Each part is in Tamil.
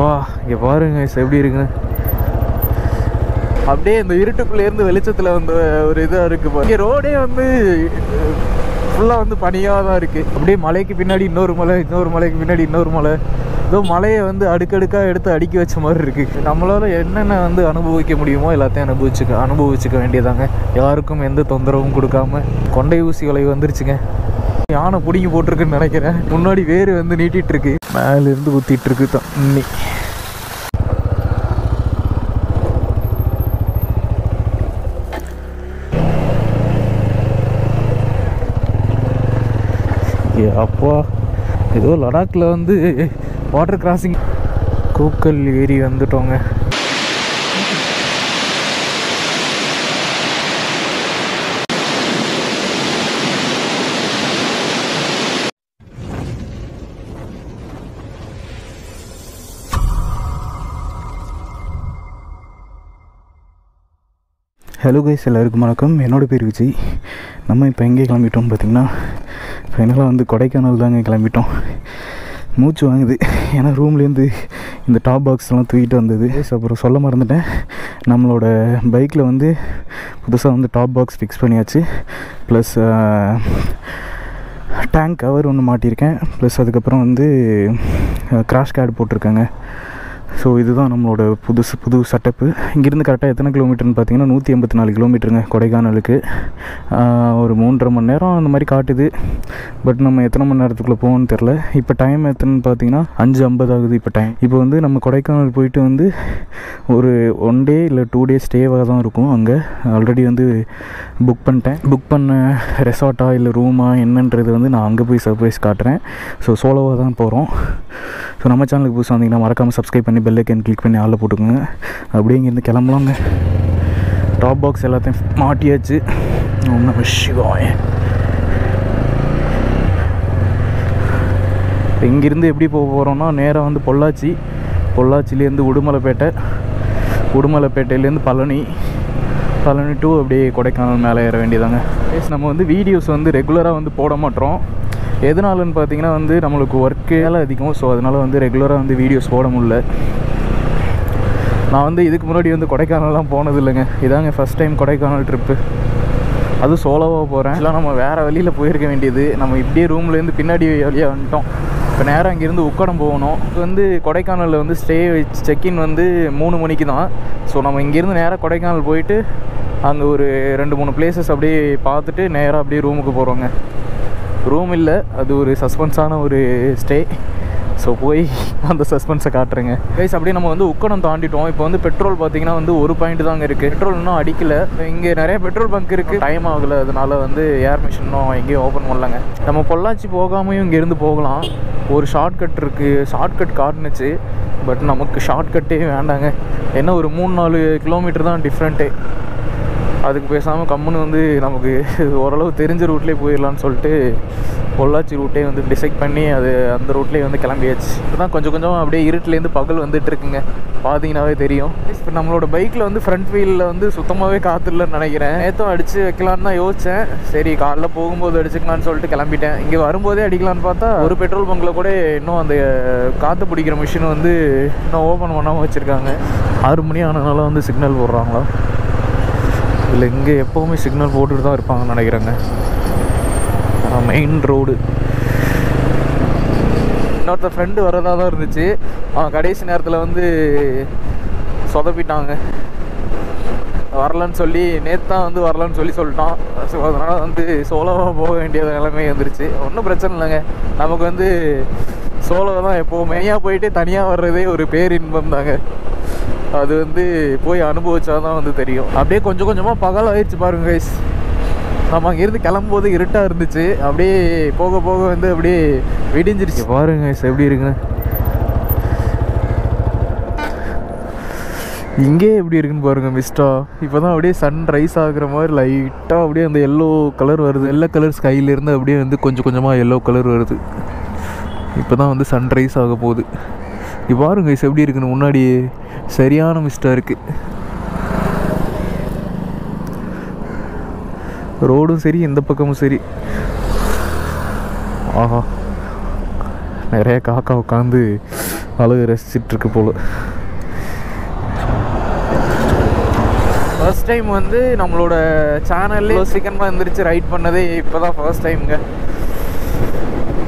வா இங்கே பாருங்க எப்படி இருக்குன்னு. அப்படியே இந்த இருட்டுக்குள்ளேருந்து வெளிச்சத்தில் வந்து ஒரு இதாக இருக்குது. இங்கே ரோடே வந்து ஃபுல்லாக வந்து பனியாக தான் இருக்குது. அப்படியே மலைக்கு பின்னாடி இன்னொரு மலை, இன்னொரு மலைக்கு பின்னாடி இன்னொரு மலை. ஏதோ மலையை வந்து அடுக்கடுக்காக எடுத்து அடுக்கி வச்ச மாதிரி இருக்குது. நம்மளால் என்னென்ன வந்து அனுபவிக்க முடியுமோ எல்லாத்தையும் அனுபவிச்சுக்க வேண்டியதாங்க. யாருக்கும் எந்த தொந்தரவும் கொடுக்காம. கொண்டை ஊசி வலை வந்துருச்சுங்க. யானை பிடிங்கி போட்டிருக்குன்னு நினைக்கிறேன். முன்னாடி வேறு வந்து நீட்டிகிட்டு இருக்கு, மேலேருந்து ஊற்றிட்டு இருக்கு தண்ணி. அப்பா ஏதோ லடாக்கில் வந்து வாட்டர் கிராசிங் கூக்கல் ஏரி வந்துட்டோங்க. ஹலோ கைஸ், எல்லாருக்கும் வணக்கம். என்னோடய பேர் விஜய். நம்ம இப்போ எங்கே கிளம்பிட்டோம்னு பார்த்திங்கன்னா, ஃபைனலாக வந்து கொடைக்கானல் தாங்க கிளம்பிட்டோம். மூச்சு வாங்குது, ஏன்னா ரூம்லேருந்து இந்த டாப் பாக்ஸ்லாம் தூக்கிட்டு வந்தது. அப்புறம் சொல்ல மறந்துட்டேன், நம்மளோட பைக்கில் வந்து புதுசாக வந்து டாப் பாக்ஸ் ஃபிக்ஸ் பண்ணியாச்சு. ப்ளஸ் டேங்க் கவர் ஒன்று மாட்டியிருக்கேன். ப்ளஸ் அதுக்கப்புறம் வந்து கிராஷ் கார்டு போட்டிருக்காங்க. ஸோ இதுதான் நம்மளோட புது செட்டப்பு. இங்கேருந்து கரெக்டாக எத்தனை கிலோமீட்டர்னு பார்த்தீங்கன்னா 184 கிலோமீட்டருங்க கொடைக்கானலுக்கு. ஒரு 3.5 மணி நேரம் அந்த மாதிரி காட்டுது. பட் நம்ம எத்தனை மணி நேரத்துக்குள்ளே போகணும்னு தெரில. இப்போ டைம் எத்தனைன்னு பார்த்தீங்கன்னா 5:50 ஆகுது இப்போ டைம். இப்போ வந்து நம்ம கொடைக்கானல் போயிட்டு வந்து ஒரு 1 டே இல்லை 2 டே ஸ்டேவாக தான் இருக்கும். அங்கே ஆல்ரெடி வந்து புக் பண்ணிட்டேன். புக் பண்ண ரெசார்ட்டா இல்லை ரூமா என்னன்றது வந்து நான் அங்கே போய் சர்ப்ரைஸ் காட்டுறேன். ஸோ சோலோவாக தான் போகிறோம். ஸோ நம்ம சேனலுக்கு புதுசாக வந்தீங்கன்னா மறக்காமல் சப்ஸ்கிரைப் பண்ணி பெல் ஐக்கன் கிளிக் பண்ணி ஆளில் போட்டுக்கோங்க. அப்படியே இங்கேருந்து கிளம்பலாங்க. டாப் பாக்ஸ் எல்லாத்தையும் மாட்டியாச்சு. ஒன்றும் விஷயம். இங்கேருந்து எப்படி போக போகிறோன்னா, நேராக வந்து பொள்ளாச்சிலேருந்து உடுமலைப்பேட்டையிலேருந்து பழனி டு அப்படியே கொடைக்கானல் மேலே ஏற வேண்டியதாங்க. நம்ம வந்து வீடியோஸ் வந்து ரெகுலராக வந்து போட மாட்டோம். எதனாலன்னு பார்த்தீங்கன்னா வந்து நம்மளுக்கு ஒர்க்கு வேலை அதிகம். ஸோ அதனால் வந்து ரெகுலராக வந்து வீடியோஸ் போட முடியல. நான் வந்து இதுக்கு முன்னாடி வந்து கொடைக்கானல்லாம் போனது இல்லைங்க. இதாங்க ஃபஸ்ட் டைம் கொடைக்கானல் ட்ரிப்பு. அதுவும் சோலோவாக போகிறேன். இல்லை நம்ம வேறு வழியில் போயிருக்க வேண்டியது. நம்ம இப்படியே ரூம்லேருந்து பின்னாடி வழியாக வந்துட்டோம். இப்போ நேரம் அங்கேருந்து உக்கடம் போகணும். இப்போ வந்து கொடைக்கானலில் வந்து செக்இன் வந்து 3 மணிக்கு தான். ஸோ நம்ம இங்கேருந்து நேராக கொடைக்கானல் போயிட்டு அங்கே ஒரு 2-3 பிளேசஸ் அப்படியே பார்த்துட்டு நேராக அப்படியே ரூமுக்கு போகிறோங்க. ரூம் இல்லை, அது ஒரு சஸ்பென்ஸான ஒரு ஸ்டே. ஸோ போய் அந்த சஸ்பென்ஸை காட்டுறேங்க கைஸ். அப்படியே நம்ம வந்து உக்கடம் தாண்டிட்டோம். இப்போ வந்து பெட்ரோல் பார்த்தீங்கன்னா வந்து 1 பாயிண்ட் தாங்க இருக்குது. பெட்ரோல் இன்னும் அடிக்கலை. இங்கே நிறைய பெட்ரோல் பங்க் இருக்குது. டைம் ஆகலை, அதனால வந்து ஏர் மிஷினும் எங்கேயும் ஓப்பன் பண்ணலங்க. நம்ம பொள்ளாச்சி போகாமையும் இங்கேருந்து போகலாம். ஒரு ஷார்ட்கட் இருக்குது. ஷார்ட்கட் காட்டுனுச்சு. பட் நமக்கு ஷார்ட்கட்டே வேண்டாங்க. என்ன ஒரு 3-4 கிலோமீட்டர் தான் டிஃப்ரெண்ட்டே. அதுக்கு பேசாமல் கம்முன்னு வந்து நமக்கு ஓரளவு தெரிஞ்ச ரூட்லேயே போயிடலான்னு சொல்லிட்டு பொள்ளாச்சி ரூட்டே வந்து டிசைட் பண்ணி அந்த ரூட்லேயே வந்து கிளம்பியாச்சு. இப்போ தான் கொஞ்சம் அப்படியே இருட்டிலேருந்து பகல் வந்துட்டு இருக்குங்க. பார்த்தீங்கன்னாவே தெரியும். இப்போ நம்மளோட பைக்கில் வந்து ஃப்ரண்ட் வீலில் வந்து சுத்தமாகவே காற்று இல்லைன்னு நினைக்கிறேன். நேற்றும் அடித்து வைக்கலான்னு தான் யோசித்தேன். சரி காலைல போகும்போது அடிச்சுக்கலான்னு சொல்லிட்டு கிளம்பிட்டேன். இங்கே வரும்போதே அடிக்கலான்னு பார்த்தா ஒரு பெட்ரோல் பங்கில் கூட இன்னும் அந்த காற்று பிடிக்கிற மிஷின் வந்து இன்னும் ஓப்பன் பண்ணாமல் வச்சுருக்காங்க. 6 மணி ஆனதுனால வந்து சிக்னல் போடுறாங்களா இல்லை இங்கே எப்போவுமே சிக்னல் போட்டுட்டு தான் இருப்பாங்கன்னு நினைக்கிறேங்க. Main road. இன்னொருத்த ஃப்ரெண்டு வரதாக தான் இருந்துச்சு. கடைசி நேரத்தில் வந்து சொதப்பிட்டாங்க. வரலன்னு சொல்லி நேற்று தான் வந்து வரலன்னு சொல்லிட்டான். ஸோ அதனால் வந்து சோலோவாக போக வேண்டிய நிலைமை வந்துருச்சு. ஒன்றும் பிரச்சனை இல்லைங்க. நமக்கு வந்து சோலோ தான் எப்போவுமே. தனியாக போயிட்டு தனியாக வர்றதே ஒரு பேரின்பம் தாங்க. அது வந்து போய் அனுபவிச்சா தான் வந்து தெரியும். அப்படியே கொஞ்சமாக பகல் ஆயிடுச்சு பாருங்க கைஸ். நம்ம அங்கேருந்து கிளம்பும்போது இருட்டாக இருந்துச்சு. அப்படியே போக வந்து அப்படியே விடிஞ்சிருச்சு. பாருங்க கைஸ் எப்படி இருக்குன்னு. இங்கே எப்படி இருக்குன்னு பாருங்க மிஸ்டா. இப்போ தான் அப்படியே சன் ரைஸ் ஆகுற மாதிரி லைட்டாக அப்படியே அந்த எல்லோ கலர் வருது. எல்லோ கலர் ஸ்கைலேருந்து அப்படியே வந்து கொஞ்சமாக எல்லோ கலர் வருது. இப்போ தான் வந்து சன் ரைஸ் ஆக போகுது. இப்போ பாருங்க கைஸ் எப்படி இருக்குன்னு. முன்னாடி சரியான மிஸ்டாக இருக்குது. ரோடும் சரி, எந்த பக்கமும் சரி. ஆஹா, நிறைய காக்கா உட்காந்து அழகு ரசிச்சிட்ருக்கு போல். ஃபர்ஸ்ட் டைம் வந்து நம்மளோட சேனல்லே சீக்கிரமாக எழுந்திரிச்சு ரைட் பண்ணதே இப்போ தான் ஃபர்ஸ்ட் டைமுங்க.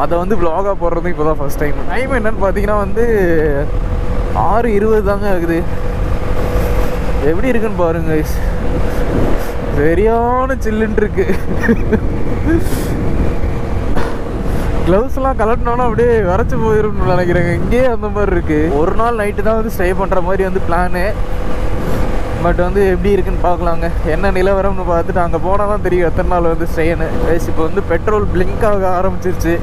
அதை வந்து vlog-ஆ போடுறதும் இப்போ தான் ஃபர்ஸ்ட் டைம். டைம் என்னன்னு பார்த்தீங்கன்னா வந்து 6:20 தாங்க ஆகுது. எப்படி இருக்குன்னு பாருங்க, சரியான சில்லுன்னு இருக்கு. க்ளவுஸ்லாம் கலட்டினோன்னா அப்படியே வரைச்சி போயிரும்னு நினைக்கிறேங்க. இங்கேயே அந்த மாதிரி இருக்குது. ஒரு நாள் நைட்டு தான் வந்து ஸ்டே பண்ணுற மாதிரி வந்து பிளானு. பட் வந்து எப்படி இருக்குன்னு பார்க்கலாங்க. என்ன நிலவரம்னு பார்த்துட்டு அங்கே போனால் தான் தெரியும் எத்தனை நாள் வந்து ஸ்டேன்னு. இப்போ வந்து பெட்ரோல் பிளிங்க் ஆக ஆரம்பிச்சிருச்சு.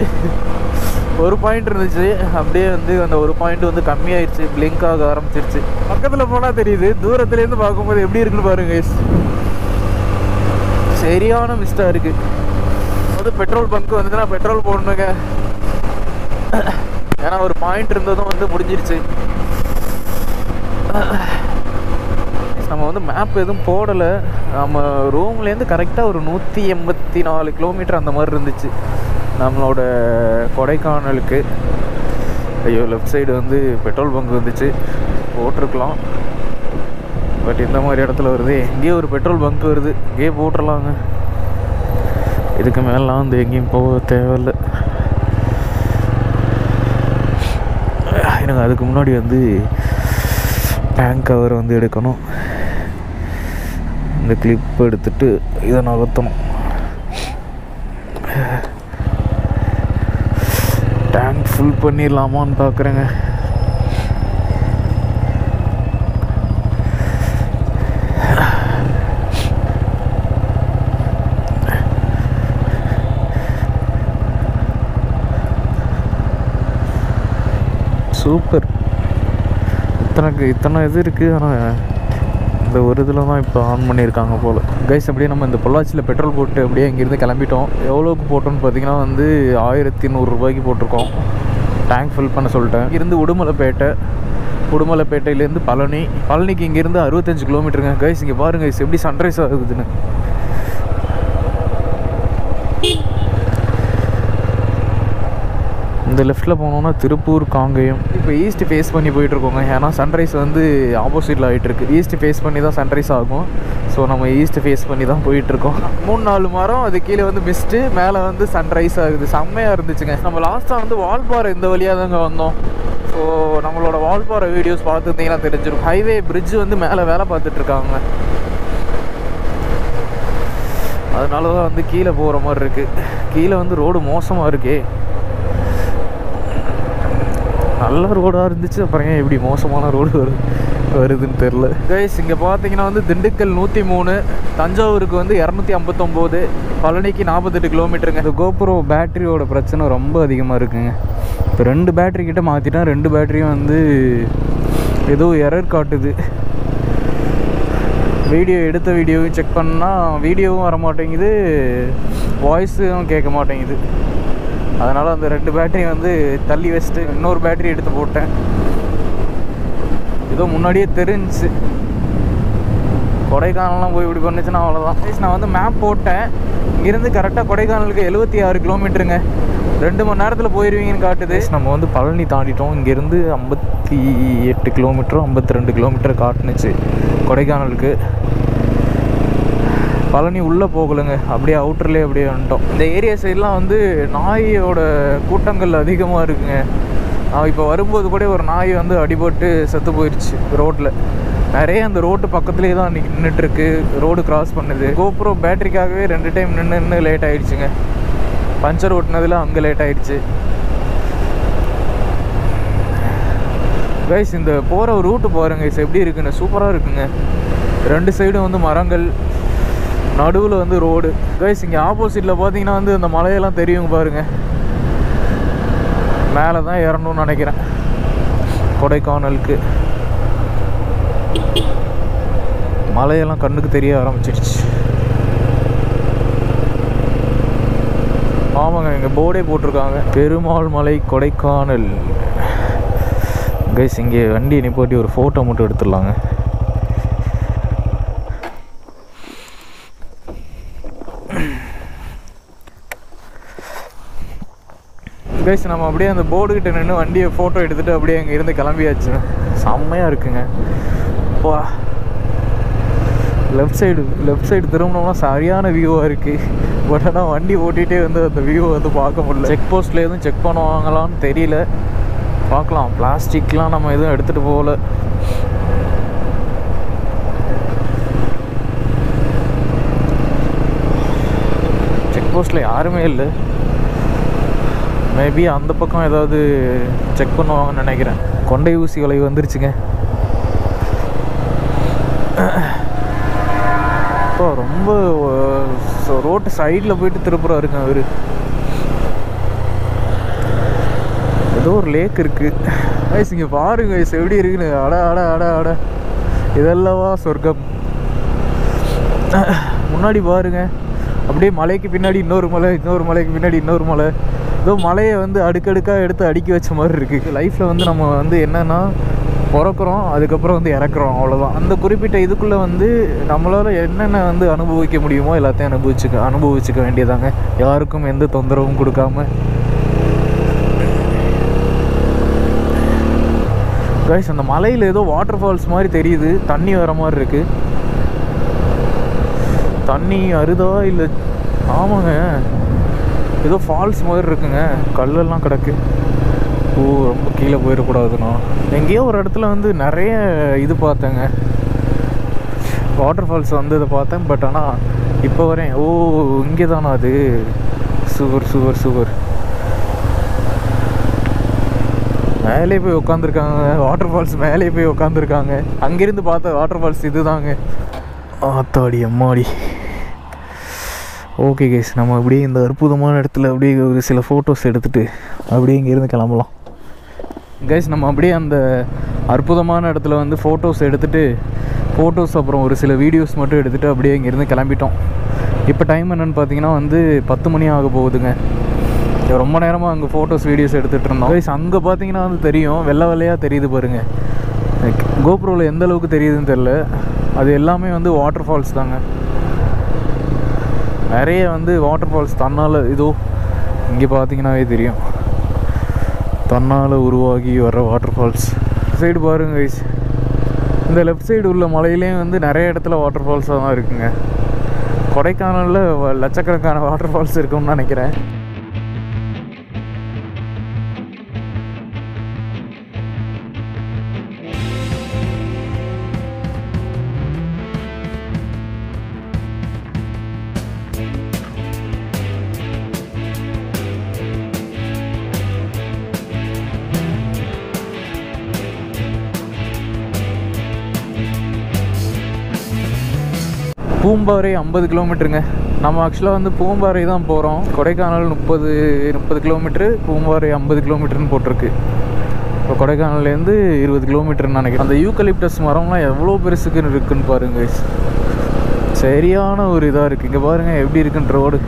ஒரு பாயிண்ட் இருந்துச்சு, அப்படியே வந்து அந்த ஒரு பாயிண்ட் வந்து கம்மியாயிடுச்சு, பிளிங்க் ஆக ஆரம்பிச்சிருச்சு. பக்கத்தில் போனால் தெரியுது, தூரத்துலேருந்து பார்க்கும்போது எப்படி இருக்குன்னு பாருங்க. சரியான மிஸ்டாக இருக்குது. வந்து பெட்ரோல் பங்க் வந்துச்சுன்னா பெட்ரோல் போடணுங்க. ஏன்னா ஒரு பாயிண்ட் இருந்ததும் வந்து முடிஞ்சிருச்சு. நம்ம வந்து மேப் எதுவும் போடலை. நம்ம ரூம்லேருந்து கரெக்டாக ஒரு 184 கிலோமீட்டர் அந்த மாதிரி இருந்துச்சு நம்மளோட கொடைக்கானலுக்கு. ஐயோ, லெஃப்ட் சைடு வந்து பெட்ரோல் பங்க் வந்துச்சு, போட்டிருக்கலாம். பட் இந்த மாதிரி இடத்துல வருது, எங்கேயோ ஒரு பெட்ரோல் பங்க் வருது, இங்கேயே போட்டுடலாங்க. இதுக்கு மேலாம் வந்து எங்கேயும் போக தேவையில்லை. எனக்கு அதுக்கு முன்னாடி வந்து டேங்க் கவர் வந்து எடுக்கணும். இந்த கிளிப் எடுத்துட்டு இதை நகர்த்தணும். டேங்க் ஃபுல் பண்ணிடலாமான்னு பார்க்குறேங்க. சூப்பர். இத்தனை இது இருக்குது. ஆனால் இந்த ஒரு இதில் தான் இப்போ ஆன் பண்ணியிருக்காங்க போல். கைஸ், அப்படியே நம்ம இந்த பொள்ளாச்சியில் பெட்ரோல் போட்டு அப்படியே இங்கேருந்து கிளம்பிட்டோம். எவ்வளோக்கு போட்டோன்னு பார்த்தீங்கன்னா வந்து 1100 ரூபாய்க்கு போட்டிருக்கோம். டேங்க் ஃபில் பண்ண சொல்லிட்டேன். இங்கேருந்து உடுமலைப்பேட்டையிலேருந்து பழனிக்கு இங்கேருந்து 65 கிலோமீட்டருங்க. கைஸ், இங்கே பாருங்க கைஸ் எப்படி சன்ரைஸ் ஆகுதுன்னு. இந்த லெஃப்ட்டில் போனோன்னா திருப்பூர், காங்கேயம். இப்போ ஈஸ்ட் ஃபேஸ் பண்ணி போயிட்டுருக்கோங்க. ஏன்னா சன்ரைஸ் வந்து ஆப்போசிட்டில் ஆகிட்டுருக்கு. ஈஸ்ட் ஃபேஸ் பண்ணி தான் சன்ரைஸ் ஆகும். ஸோ நம்ம ஈஸ்ட் ஃபேஸ் பண்ணி தான் போயிட்டுருக்கோம். 3-4 மரம், அது கீழே வந்து மிஸ்ட்டு, மேலே வந்து சன்ரைஸ் ஆகுது. செம்மையாக இருந்துச்சுங்க. நம்ம லாஸ்ட்டாக வந்து வால்பாறை இந்த வழியாக தாங்க வந்தோம். ஸோ நம்மளோட வால்பாறை வீடியோஸ் பார்த்துருந்தீங்கன்னா தெரிஞ்சிருக்கும். ஹைவே பிரிட்ஜ் வந்து மேலே வேலை பார்த்துட்ருக்காங்க. அதனால தான் வந்து கீழே போகிற மாதிரி இருக்குது. கீழே வந்து ரோடு மோசமாக இருக்கே. நல்ல ரோடாக இருந்துச்சு, அப்புறம் ஏன் இப்படி மோசமான ரோடு வருதுன்னு தெரில. கைஸ், இங்கே பார்த்தீங்கன்னா வந்து திண்டுக்கல் 103, தஞ்சாவூருக்கு வந்து 259, பழனிக்கு 48 கிலோமீட்டருங்க. இந்த கோப்ரோ பேட்டரியோட பிரச்சனை ரொம்ப அதிகமாக இருக்குங்க. இப்போ 2 பேட்டரி கிட்ட மாற்றிட்டேன். 2 பேட்டரியும் வந்து ஏதோ எரர் காட்டுது. எடுத்த வீடியோவும் செக் பண்ணால் வீடியோவும் வர மாட்டேங்குது, வாய்ஸும் கேட்க மாட்டேங்குது. அதனால் அந்த 2 பேட்டரி வந்து தள்ளி வச்சுட்டு இன்னொரு பேட்டரி எடுத்து போட்டேன். ஏதோ முன்னாடியே தெரிஞ்சிச்சு. கொடைக்கானல்லாம் போய் இப்படி பண்ணுச்சுன்னா அவ்வளோதான். நான் வந்து மேப் போட்டேன். இங்கேருந்து கரெக்டாக கொடைக்கானலுக்கு 76 கிலோமீட்டருங்க. 2 மணி நேரத்தில் போயிடுவீங்கன்னு காட்டுது. நம்ம வந்து பழனி தாண்டிட்டோம். இங்கேருந்து 58 கிலோமீட்டரோ 52 கிலோமீட்டர் காட்டுனுச்சு கொடைக்கானலுக்கு. பழனி உள்ளே போகலைங்க, அப்படியே அவுட்டர்லேயே அப்படியே வந்துட்டோம். இந்த ஏரியா சைட்லாம் வந்து நாயோட கூட்டங்கள் அதிகமாக இருக்குங்க. இப்போ வரும்போது கூட ஒரு நாய் வந்து அடிபட்டு செத்து போயிடுச்சு ரோட்டில். நிறைய அந்த ரோட்டு பக்கத்துலேயே தான் நின்றுட்டுருக்கு, ரோடு கிராஸ் பண்ணுது. கோப்ரோ பேட்டரிக்காகவே 2 டைம் நின்று லேட் ஆகிடுச்சுங்க. பஞ்சர் ஓட்டினதில் அங்கே லேட் ஆகிடுச்சு. கைஸ், இந்த போகிற ரூட்டு பாருங்க கைஸ் எப்படி இருக்குன்னு. சூப்பராக இருக்குங்க. 2 சைடும் வந்து மரங்கள், நடுவில் வந்து ரோடு. கைஸ், இங்கே ஆப்போசிட்டில் பார்த்தீங்கன்னா வந்து அந்த மலையெல்லாம் தெரியும் பாருங்கள். மேலே தான் ஏறணும்னு நினைக்கிறேன் கொடைக்கானலுக்கு. மலையெல்லாம் கண்ணுக்கு தெரிய ஆரம்பிச்சிடுச்சு. ஆமாங்க, இங்கே போர்டே போட்டிருக்காங்க, பெருமாள் மலை கொடைக்கானல். கைஸ், இங்கே வண்டி நிப்பாட்டி ஒரு ஃபோட்டோ மட்டும் எடுத்துடலாங்க. கைஸ் நம்ம அப்படியே அந்த போர்டுகிட்ட நின்று வண்டியை ஃபோட்டோ எடுத்துகிட்டு அப்படியே அங்கே இருந்து கிளம்பியாச்சு. செம்மையாக இருக்குங்க. வா, லெஃப்ட் சைடு திரும்பினோம்னா சரியான வியூவாக இருக்குது. பட் ஆனால் வண்டி ஓட்டிகிட்டே வந்து அந்த வியூவை வந்து பார்க்க முடியல. செக் போஸ்ட்டில் எதுவும் செக் பண்ணுவாங்களான்னு தெரியல, பார்க்கலாம். பிளாஸ்டிக்லாம் நம்ம எதுவும் எடுத்துகிட்டு போகல. செக் போஸ்ட்டில் யாருமே இல்லை. மேபி அந்த பக்கம் ஏதாவது செக் பண்ணுவாங்கன்னு நினைக்கிறேன். கொண்டை ஊசி வலை வந்துருச்சுங்க. இப்போ ரொம்ப ரோட்டு சைடில் போயிட்டு திருப்புறாருங்க அவர். ஏதோ ஒரு லேக் இருக்குது கைஸ், இங்கே பாருங்க கைஸ் எப்படி இருக்குன்னு. அட அட அட அட, இதெல்லவா சொர்க்கம். முன்னாடி பாருங்க, அப்படியே மலைக்கு பின்னாடி இன்னொரு மலை, இன்னொரு மலைக்கு பின்னாடி இன்னொரு மலை. ஏதோ மலையை வந்து அடுக்கடுக்காக எடுத்து அடுக்கி வச்ச மாதிரி இருக்குது. லைஃப்பில் வந்து நம்ம வந்து என்னென்னா பிறக்கிறோம், அதுக்கப்புறம் வந்து இறக்குறோம், அவ்வளோதான். அந்த குறிப்பிட்ட இதுக்குள்ளே வந்து நம்மளால் என்னென்ன வந்து அனுபவிக்க முடியுமோ எல்லாத்தையும் அனுபவிச்சுக்க வேண்டியதாங்க. யாருக்கும் எந்த தொந்தரவும் கொடுக்காம. கைஸ், அந்த மலையில் ஏதோ வாட்டர் ஃபால்ஸ் மாதிரி தெரியுது. தண்ணி வர மாதிரி இருக்குது. தண்ணி அருதா இல்லை? ஆமாங்க, ஏதோ ஃபால்ஸ் மாதிரி இருக்குங்க. கல்லெல்லாம் கிடக்கு. ஓ, ரொம்ப கீழே போயிடக்கூடாதுண்ணா. எங்கேயோ ஒரு இடத்துல வந்து நிறைய இது பார்த்தேங்க, வாட்டர் ஃபால்ஸ் வந்து இதை பார்த்தேன். பட் ஆனால் இப்போ வரேன். ஓ, இங்கே தானா அது? Super super super. மேலே போய் உட்காந்துருக்காங்க, வாட்டர் ஃபால்ஸ் மேலே போய் உட்காந்துருக்காங்க. அங்கேருந்து பார்த்த வாட்டர் ஃபால்ஸ் இது தாங்க. ஆத்தாடி அம்மாடி. ஓகே கைஸ், நம்ம அப்படியே இந்த அற்புதமான இடத்துல அப்படியே ஒரு சில ஃபோட்டோஸ் எடுத்துகிட்டு அப்படியே இங்கேருந்து கிளம்பலாம். கைஸ், நம்ம அப்படியே அந்த அற்புதமான இடத்துல வந்து ஃபோட்டோஸ் எடுத்துகிட்டு ஃபோட்டோஸ் அப்புறம் ஒரு சில வீடியோஸ் மட்டும் எடுத்துகிட்டு அப்படியே இங்கேருந்து கிளம்பிட்டோம். இப்போ டைம் என்னென்னு பார்த்தீங்கன்னா வந்து 10 மணி ஆக போகுதுங்க. ரொம்ப நேரமாக அங்கே ஃபோட்டோஸ் வீடியோஸ் எடுத்துகிட்டு இருந்தோம். கைஸ், அங்கே பார்த்தீங்கன்னா வந்து தெரியும், வெள்ளை வெள்ளையாக தெரியுது பாருங்கள். கோப்ரோவில் எந்த அளவுக்கு தெரியுதுன்னு தெரில. அது எல்லாமே வந்து வாட்டர் ஃபால்ஸ் தாங்க. நிறைய வந்து வாட்டர் ஃபால்ஸ் தன்னால், இதோ இங்கே பார்த்தீங்கன்னாவே தெரியும், தன்னால் உருவாகி வர வாட்டர் ஃபால்ஸ். சைடு பாருங்க கைஸ், இந்த லெஃப்ட் சைடு உள்ள மலையிலேயும் வந்து நிறைய இடத்துல வாட்டர் ஃபால்ஸாக தான் இருக்குங்க. கொடைக்கானலில் லட்சக்கணக்கான வாட்டர் ஃபால்ஸ் இருக்குன்னு நினைக்கிறேன். பூம்பாறை 50 கிலோமீட்டருங்க. நம்ம ஆக்சுவலாக வந்து பூம்பாறை தான் போகிறோம். கொடைக்கானல் 30 கிலோமீட்ரு, பூம்பாறை 50 கிலோமீட்டருன்னு போட்டிருக்கு. இப்போ கொடைக்கானல்லேருந்து 20 கிலோமீட்டர்னு நினைக்கிறேன். அந்த யூக்கலிப்டஸ் மரம்லாம் எவ்வளோ பெருசுக்குன்னு இருக்குன்னு பாருங்க கைஸ். சரியான ஒரு இதாக இருக்குது. இங்கே பாருங்கள் எப்படி இருக்குன்ற ரோடு.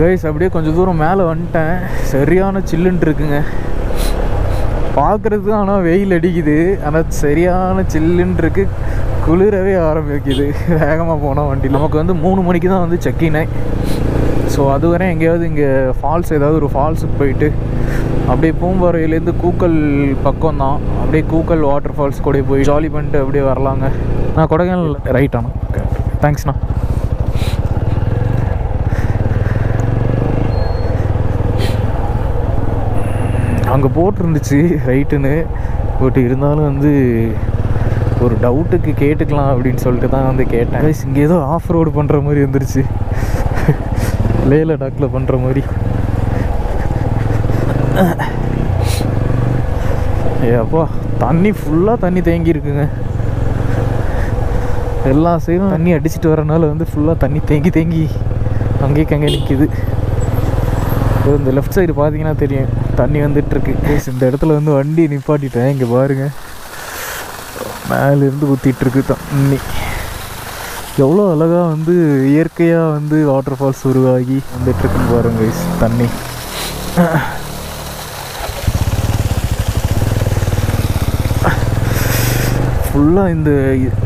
கைஸ், அப்படியே கொஞ்சம் தூரம் மேலே வந்துட்டேன். சரியான சில்லுன்ட்டு இருக்குங்க பார்க்குறதுக்கு. ஆனால் வெயில் அடிக்குது, ஆனால் சரியான சில்லுன்னு இருக்குது. குளிரவே ஆரம்பிக்குது வேகமாக போனால் வண்டி. நமக்கு வந்து 3 மணிக்கு தான் வந்து செக்கினே. ஸோ அது வரை எங்கேயாவது இங்கே ஃபால்ஸ், ஏதாவது ஒரு ஃபால்ஸுக்கு போயிட்டு அப்படியே பூம்பாறையிலேருந்து கூக்கல் பக்கம் தான், அப்படியே கூக்கல் வாட்டர் ஃபால்ஸ் கூட போய் ஜாலி பண்ணிட்டு அப்படியே வரலாங்க. நான் கொடைக்கானல் ரைட் ஆனா. ஓகே, தேங்க்ஸ்ண்ணா. அங்கே போட்டிருந்துச்சு ரைட்டுன்னு. பட் இருந்தாலும் வந்து ஒரு டவுட்டுக்கு கேட்டுக்கலாம் அப்படின்னு சொல்லிட்டு தான் வந்து கேட்டேன். இங்கே ஏதோ ஆஃப் ரோடு பண்ணுற மாதிரி வந்துருச்சு, லே லடாக்கில் பண்ணுற மாதிரி. ஏப்பா, தண்ணி ஃபுல்லாக தண்ணி தேங்கி இருக்குங்க. எல்லா சைடும் தண்ணி அடிச்சுட்டு வரனால வந்து ஃபுல்லாக தண்ணி தேங்கி தேங்கி அங்கேயே நிற்கிது. இந்த லெஃப்ட் சைடு பார்த்தீங்கன்னா தெரியும், தண்ணி வந்துட்டுருக்கு. இந்த இடத்துல வந்து வண்டி நிப்பாட்டிட்டேன். இங்கே பாருங்கள், மேலேருந்து ஊற்றிட்டுருக்கு தண்ணி. எவ்வளோ அழகாக வந்து இயற்கையாக வந்து வாட்டர் ஃபால்ஸ் உருவாகி வந்துட்டுருக்குன்னு பாருங்க தண்ணி. ஃபுல்லாக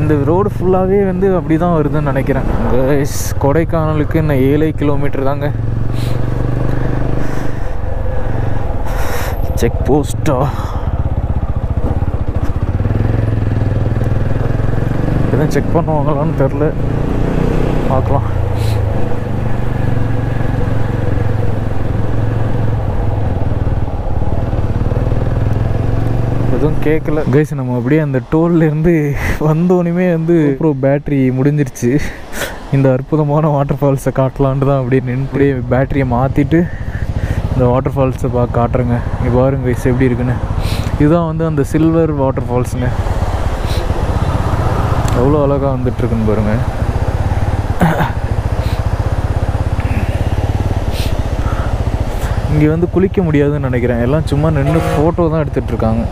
இந்த ரோடு ஃபுல்லாகவே வந்து அப்படி தான் வருதுன்னு நினைக்கிறேன். கொடைக்கானலுக்கு இன்னும் 7 கிலோமீட்டர் தாங்க. செக் போஸ்டா எதுவும் செக் பண்ணுவாங்களான்னு தெரில, பார்க்கலாம். எதுவும் கேட்கல கைஸ். நம்ம அப்படியே அந்த டோல்லேருந்து வந்தோடனே வந்து அப்புறம் பேட்ரி முடிஞ்சிருச்சு. இந்த அற்புதமான வாட்டர் ஃபால்ஸை காட்டலான்ட்டு தான் அப்படியே நின்று பேட்டரியை மாற்றிட்டு இந்த வாட்டர் ஃபால்ஸை காட்டுறேங்க. இங்கே பாருங்க கைஸ் எப்படி இருக்குன்னு. இதுதான் வந்து அந்த சில்வர் வாட்டர் ஃபால்ஸுங்க. எவ்வளோ அழகாக வந்துட்டுருக்குன்னு பாருங்கள். இங்கே வந்து குளிக்க முடியாதுன்னு நினைக்கிறேன். எல்லாம் சும்மா நின்று ஃபோட்டோ தான் எடுத்துகிட்ருக்காங்க.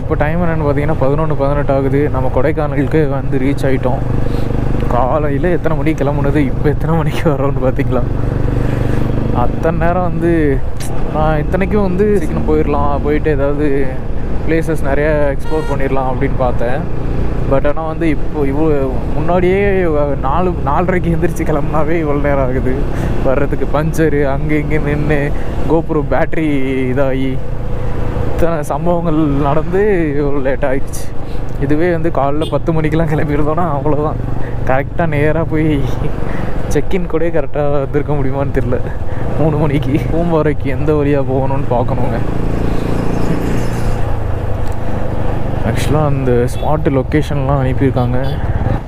இப்போ டைம் என்னென்னு பார்த்தீங்கன்னா 11:18 ஆகுது. நம்ம கொடைக்கானலுக்கு வந்து ரீச் ஆகிட்டோம். காலையில் எத்தனை மணிக்கு கிளம்புனது, இப்போ எத்தனை மணிக்கு வரோன்னு பார்த்தீங்களா? அத்தனை நேரம் வந்து நான் இத்தனைக்கும் வந்து சீக்கிரம் போயிடலாம், போயிட்டு ஏதாவது பிளேசஸ் நிறையா எக்ஸ்ப்ளோர் பண்ணிடலாம் அப்படின்னு பார்த்தேன். பட் ஆனால் வந்து இவ்வளோ முன்னாடியே 4:30க்கு எந்திரிச்சு கிளம்புனாவே இவ்வளோ நேரம் ஆகுது வர்றதுக்கு. பஞ்சரு அங்கே இங்கே நின்று கோப்ரோ பேட்ரி இதாகி இத்தனை சம்பவங்கள் நடந்து இவ்வளோ லேட் ஆகிடுச்சு. இதுவே வந்து காலைல 10 மணிக்கெலாம் கிளம்பியிருந்தோன்னா அவ்வளோதான், கரெக்டாக நேராக போய் செக்இன் கூட கரெக்டாக வந்திருக்க முடியுமான்னு தெரில. 3 மணிக்கு பூம்பாறைக்கு எந்த வழியாக போகணும்னு பார்க்கணுங்க. ஆக்சுவலாக அந்த ஸ்பாட்டு லொக்கேஷன்லாம் அனுப்பியிருக்காங்க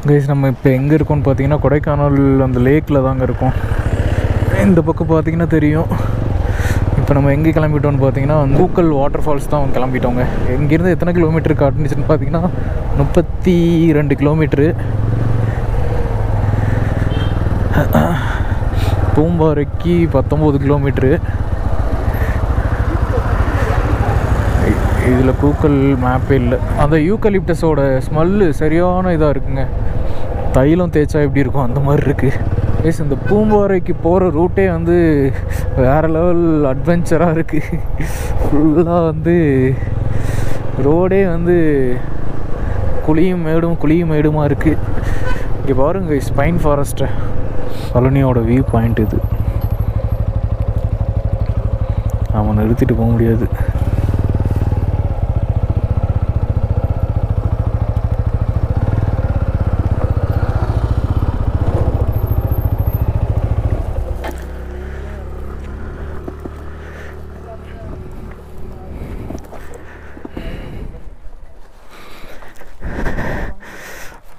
கைஸ். நம்ம இப்போ எங்கே இருக்கோம்னு பார்த்தீங்கன்னா கொடைக்கானல் அந்த லேக்கில் தாங்க இருக்கோம். இந்த பக்கம் பார்த்தீங்கன்னா தெரியும். இப்போ நம்ம எங்கே கிளம்பிட்டோம்னு பார்த்தீங்கன்னா கூக்கல் வாட்டர் ஃபால்ஸ் தான் கிளம்பிட்டோங்க. இங்கேருந்து எத்தனை கிலோமீட்டர் காட்டுனுச்சுன்னு பார்த்தீங்கன்னா 32 கிலோமீட்ரு. பூம்பாறைக்கு 19 கிலோமீட்ரு. இதில் கூக்கல் மேப்பே இல்லை. அந்த யூக்கலிப்டஸோட ஸ்மெல்லு சரியான இதாக இருக்குங்க. தைலம் தேய்ச்சா எப்படி இருக்கும் அந்த மாதிரி இருக்குது. ப்ளஸ் இந்த பூம்பாறைக்கு போகிற ரூட்டே வந்து வேறு லெவல் அட்வென்ச்சராக இருக்குது. ஃபுல்லாக வந்து ரோடே வந்து குழியும் மேடுமா இருக்குது. இங்கே பாருங்க ஸ்பைன் ஃபாரஸ்ட்டு, பழனியோட வியூ பாயிண்ட் இது. அவன் நிறுத்திட்டு போக முடியாது.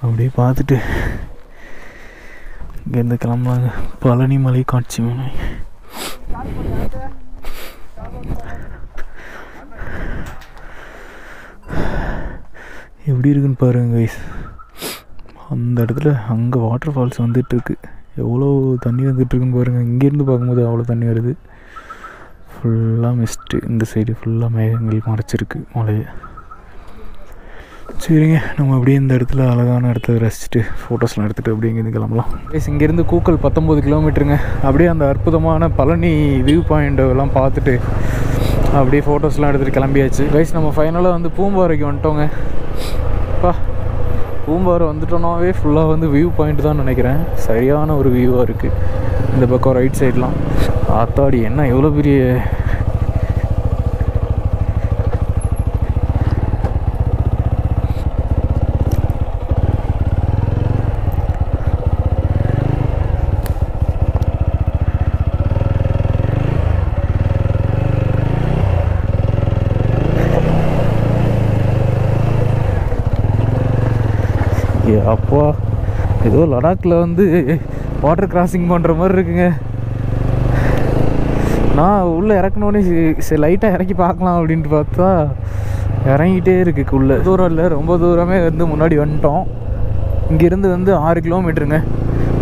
அப்படியே பார்த்துட்டு இங்கேருந்து கிளம்புவாங்க. பழனி மலை காட்சி மலை. எப்படி இருக்குன்னு பாருங்க கைஸ். அந்த இடத்துல அங்கே வாட்டர் ஃபால்ஸ் வந்துட்டுருக்கு. எவ்வளோ தண்ணி வந்துட்டுருக்குன்னு பாருங்கள். இங்கேருந்து பார்க்கும்போது அவ்வளோ தண்ணி வருது. ஃபுல்லாக மிஸ்ட்டு. இந்த சைடு ஃபுல்லாக மேகங்கள் மறைச்சிருக்கு மலையை. சரிங்க, நம்ம அப்படியே இந்த இடத்துல அழகான இடத்துல ரசிச்சுட்டு ஃபோட்டோஸ்லாம் எடுத்துகிட்டு அப்படியே இங்கேருந்து கிளம்பலாம். ப்ளீஸ் இங்கேருந்து கூக்கல் 19 கிலோமீட்டருங்க. அப்படியே அந்த அற்புதமான பழனி வியூ பாயிண்டெல்லாம் பார்த்துட்டு அப்படியே ஃபோட்டோஸ்லாம் எடுத்துகிட்டு கிளம்பியாச்சு. கைஸ் நம்ம ஃபைனலாக வந்து பூம்பாறைக்கு வந்துட்டோங்க. பூம்பாறை வந்துட்டோன்னாவே ஃபுல்லாக வந்து வியூ பாயிண்ட் தான் நினைக்கிறேன். சரியான ஒரு வியூவாக இருக்குது. இந்த பக்கம் ரைட் சைட்லாம் ஆத்தாடி என்ன எவ்வளோ பெரிய அப்பா. ஏதோ லடாக்கில் வந்து வாட்டர் கிராசிங் பண்ணுற மாதிரி இருக்குங்க. நான் உள்ளே இறக்கணுன்னே சரி லைட்டாக இறக்கி பார்க்கலாம் அப்படின்ட்டு பார்த்தா இறங்கிட்டே இருக்குது. உள்ளே தூரம் இல்லை, ரொம்ப தூரமே வந்து முன்னாடி வந்துட்டோம். இங்கேருந்து வந்து 6 கிலோமீட்டருங்க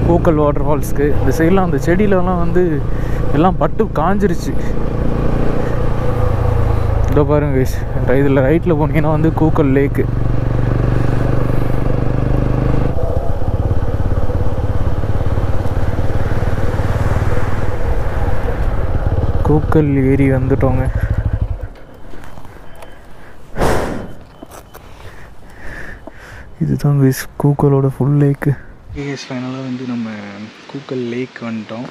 கூக்கல் வாட்டர் ஃபால்ஸ்க்கு. இந்த சைடெலாம் அந்த செடியிலலாம் வந்து எல்லாம் பட்டு காஞ்சிருச்சு. இதோ பாருங்க இதில் ரைட்டில் போனீங்கன்னா வந்து கூக்கல் லேக்கு. கூக்கல் ஏரி வந்துட்டோங்க. இதுதான் கைஸ் கூக்கலோட ஃபுல் லேக்கு. கைஸ் ஃபைனலாக வந்து நம்ம கூக்கல் லேக் வந்துட்டோம்.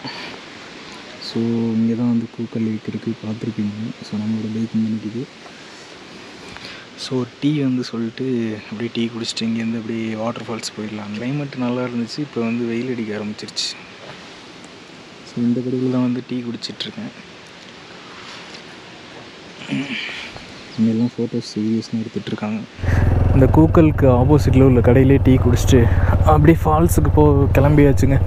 ஸோ இங்கே தான் வந்து கூக்கல் லேக் இருக்குது, பார்த்துருப்பீங்க. ஸோ நம்மளோட லேக் நினைக்குது. ஸோ டீ வந்து சொல்லிட்டு அப்படியே டீ குடிச்சிட்டு இங்கேருந்து அப்படியே வாட்டர் ஃபால்ஸ் போயிடலாம். கிளைமேட் நல்லா இருந்துச்சு, இப்போ வந்து வெயில் அடிக்க ஆரம்பிச்சிருச்சு. ஸோ இந்த கடையில் தான் வந்து டீ குடிச்சிட்ருக்கேன். இங்கெல்லாம் ஃபோட்டோஸ் வீடியோஸ்லாம் எடுத்துகிட்ருக்காங்க. இந்த கூக்கலுக்கு ஆப்போசிட்டில் உள்ள கடையிலே டீ குடிச்சிட்டு அப்படியே ஃபால்ஸுக்கு கிளம்பியாச்சுங்க.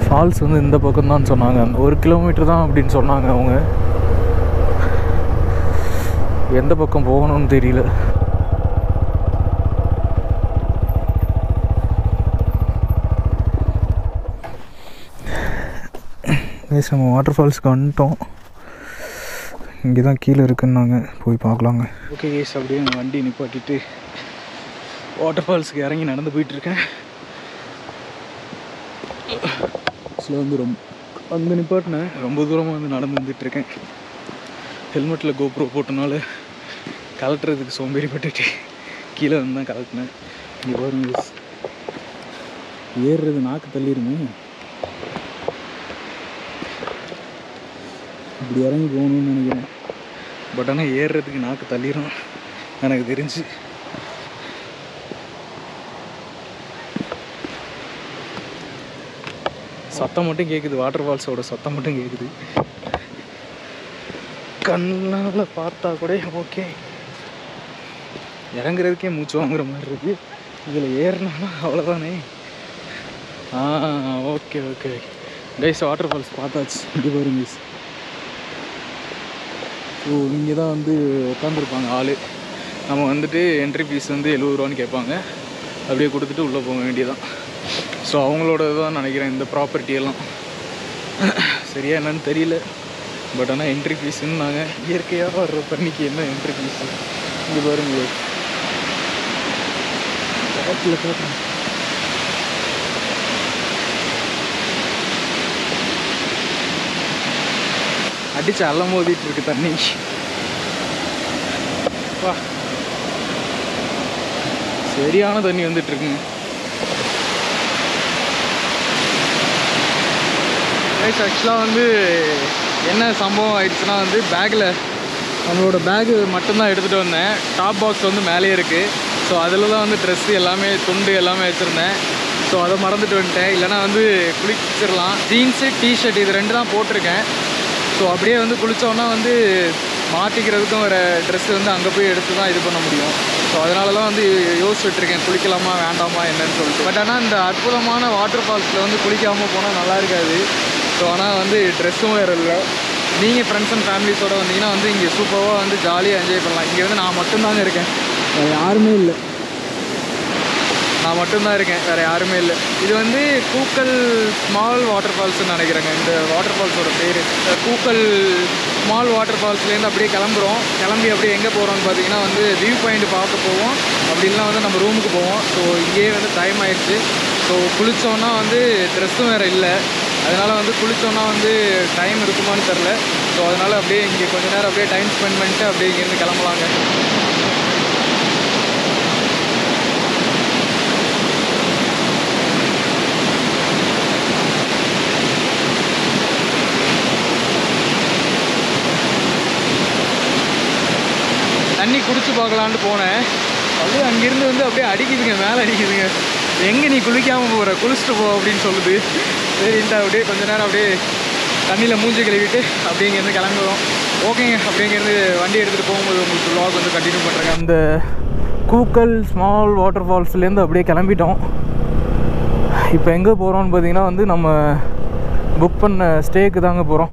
ஃபால்ஸ் வந்து இந்த பக்கம் தான் சொன்னாங்க, அந்த 1 கிலோமீட்டர் தான் அப்படின்னு சொன்னாங்க அவங்க. எந்த பக்கம் போகணும்னு தெரியல. நம்ம வாட்டர் ஃபால்ஸுக்கு வந்துட்டோம். இங்கே தான் கீழே இருக்குன்னாங்க, போய் பார்க்கலாங்க. ஓகே கேஸ், அப்படியே வண்டி நிப்பாட்டிட்டு வாட்டர் ஃபால்ஸுக்கு இறங்கி நடந்து போயிட்டுருக்கேன். ஆக்சுவலாக வந்து அங்கே நிப்பாட்டினேன், ரொம்ப தூரமாக வந்து நடந்து வந்துட்டுருக்கேன். ஹெல்மெட்டில் கோப்ரோ போட்டனால கலட்டுறதுக்கு சோம்பேறிப்பட்டுட்டு கீழே வந்து தான் கலட்டினேன். இங்கே பாருங்க, ஏறுறது நாக்கு தள்ளிடுமே. இப்படி இறங்கி போகணுன்னு நினைக்கிறேன், பட் ஆனால் ஏறுறதுக்கு நாக்கு தள்ளிடும் எனக்கு தெரிஞ்சு. சத்தம் மட்டும் கேட்குது, வாட்டர் ஃபால்ஸோட சத்தம் மட்டும் கேட்குது. கண்ணால் பார்த்தா கூட ஓகே, இறங்குறதுக்கே மூச்சு வாங்குற மாதிரி இருக்குது. இதில் ஏறினாலும் அவ்வளோதானே. Okay okay guys, waterfalls பார்த்தாச்சு. இங்கே பாருங்க. ஸோ இங்கே தான் வந்து உட்காந்துருப்பாங்க ஆள். நம்ம வந்துட்டு என்ட்ரி ஃபீஸ் வந்து 70 ரூபான்னு கேட்பாங்க, அப்படியே கொடுத்துட்டு உள்ளே போக வேண்டியதான். ஸோ அவங்களோட தான் நினைக்கிறேன் இந்த ப்ராப்பர்ட்டியெல்லாம், சரியா என்னன்னு தெரியல. பட் ஆனால் என்ட்ரி ஃபீஸுன்னு நாங்கள் இயற்கையாக வர்ற பண்ணிக்கு என்ன என்ட்ரி ஃபீஸு. இங்கே பாருங்க, காட்டில் பார்க்குறேன். அடிச்சு அல்லம் மோதிட்டு இருக்கு தண்ணி. வா, சரியான தண்ணி வந்துட்டு இருக்குங்க. ஆக்சுவலாக வந்து என்ன சம்பவம் ஆயிடுச்சுன்னா வந்து பேக்கில் நம்மளோட பேகு மட்டும்தான் எடுத்துகிட்டு வந்தேன். டாப் பாக்ஸ் வந்து மேலே இருக்குது. ஸோ அதில் தான் வந்து ட்ரெஸ்ஸு எல்லாமே துண்டு எல்லாமே வச்சுருந்தேன். ஸோ அதை மறந்துட்டு வந்துட்டேன். இல்லைனா வந்து குளிச்சிடலாம். ஜீன்ஸு டிஷர்ட் இது 2 தான் போட்டிருக்கேன். ஸோ அப்படியே வந்து குளித்தோன்னா வந்து மாட்டிக்கிறதுக்கும் வேறு ட்ரெஸ்ஸு வந்து அங்கே போய் எடுத்து தான் இது பண்ண முடியும். ஸோ அதனால தான் வந்து யோசிச்சுட்ருக்கேன், குளிக்கலாமா வேண்டாமா என்னன்னு சொல்லிட்டு. பட் ஆனால் இந்த அற்புதமான வாட்டர் ஃபால்ஸில் வந்து குளிக்காமல் போனால் நல்லா இருக்காது. ஸோ ஆனால் வந்து ட்ரெஸ்ஸும் வேறு இல்லை. நீங்கள் ஃப்ரெண்ட்ஸ் அண்ட் ஃபேமிலிஸோடு வந்தீங்கன்னா வந்து இங்கே சூப்பராக வந்து ஜாலியாக என்ஜாய் பண்ணலாம். இங்கே வந்து நான் மட்டும்தாங்க இருக்கேன், வேறு யாருமே இல்லை. நான் மட்டும்தான் இருக்கேன், வேறு யாருமே இல்லை. இது வந்து கூக்கல் ஸ்மால் வாட்டர் ஃபால்ஸ்ன்னு நினைக்கிறேங்க. இந்த வாட்டர் ஃபால்ஸோட பேர் கூக்கல் ஸ்மால் வாட்டர் ஃபால்ஸ்லேருந்து அப்படியே கிளம்பி அப்படியே எங்கே போகிறோம்னு பார்த்தீங்கன்னா வந்து வியூ பாயிண்ட் பார்க்க போவோம். அப்படின்னா வந்து நம்ம ரூமுக்கு போவோம். ஸோ இங்கேயே வந்து டைம் ஆயிடுச்சு. ஸோ குளித்தோன்னா வந்து ட்ரெஸ்ஸும் வேறு இல்லை. அதனால் வந்து குளித்தோன்னா வந்து டைம் இருக்குமான்னு தெரில. ஸோ அதனால் அப்படியே இங்கே கொஞ்சம் நேரம் அப்படியே டைம் ஸ்பெண்ட் பண்ணிட்டு அப்படியே இங்கேருந்து கிளம்பலாங்க. தண்ணி குடிச்சு பார்க்கலான்ட்டு போனேன். அப்படியே அங்கேருந்து வந்து அப்படியே அடிக்குதுங்க, மேலே அடிக்குதுங்க. எங்கே நீ குளிக்காமல் போகிற, குளிச்சுட்டு போ அப்படின்னு சொல்லுது. சரின்ட்டு அப்படியே கொஞ்ச நேரம் அப்படியே தண்ணியில் மூஞ்சி கழுவிட்டு அப்படியே இங்கேருந்து கிளம்புறோம். ஓகேங்க, அப்படிங்கிறது வண்டி எடுத்துகிட்டு போகும்போது உங்களுக்கு vlog வந்து கண்டினியூ பண்ணுறேங்க. அந்த கூக்கல் ஸ்மால் வாட்டர் ஃபால்ஸ்லேருந்து அப்படியே கிளம்பிட்டோம். இப்போ எங்கே போகிறோம்னு பார்த்தீங்கன்னா வந்து நம்ம புக் பண்ண ஸ்டேக்கு தாங்க போகிறோம்.